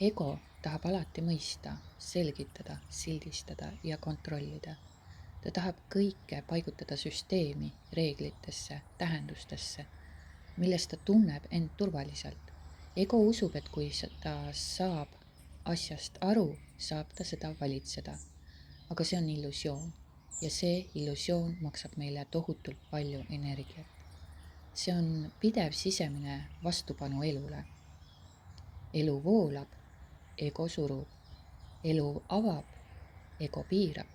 Ego tahab alati mõista, selgitada, sildistada ja kontrollida. Ta tahab kõike paigutada süsteemi, reeglitesse, tähendustesse, milles ta tunneb end turvaliselt. Ego usub, et kui ta saab asjast aru, saab ta seda valitseda. Aga see on illusioon ja see illusioon maksab meile tohutult palju energiat. See on pidev sisemine vastupanu elule. Elu voolab, ego surub. Elu avab, ego piirab.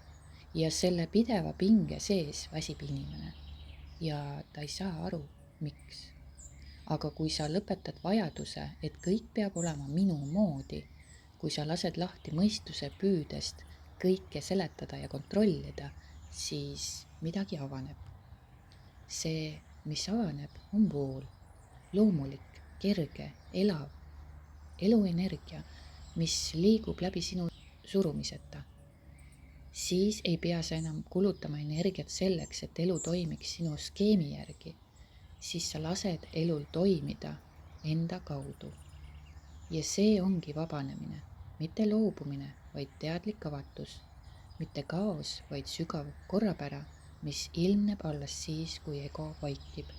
Ja selle pideva pinge sees väsib inimene. Ja ta ei saa aru, miks. Aga kui sa lõpetad vajaduse, et kõik peab olema minu moodi, kui sa lased lahti mõistuse püüdest kõike seletada ja kontrollida, siis midagi avaneb. See, mis avaneb, on vool. Loomulik, kerge, elav. Eluenergia, mis liigub läbi sinu surumiseta. Siis ei pea sa enam kulutama energiat selleks, et elu toimiks sinu skeemi järgi. Siis sa lased elul toimida enda kaudu. Ja see ongi vabanemine, mitte loobumine, vaid teadlik avatus, mitte kaos, vaid sügav korrapära, mis ilmneb alles siis, kui ego vaikib.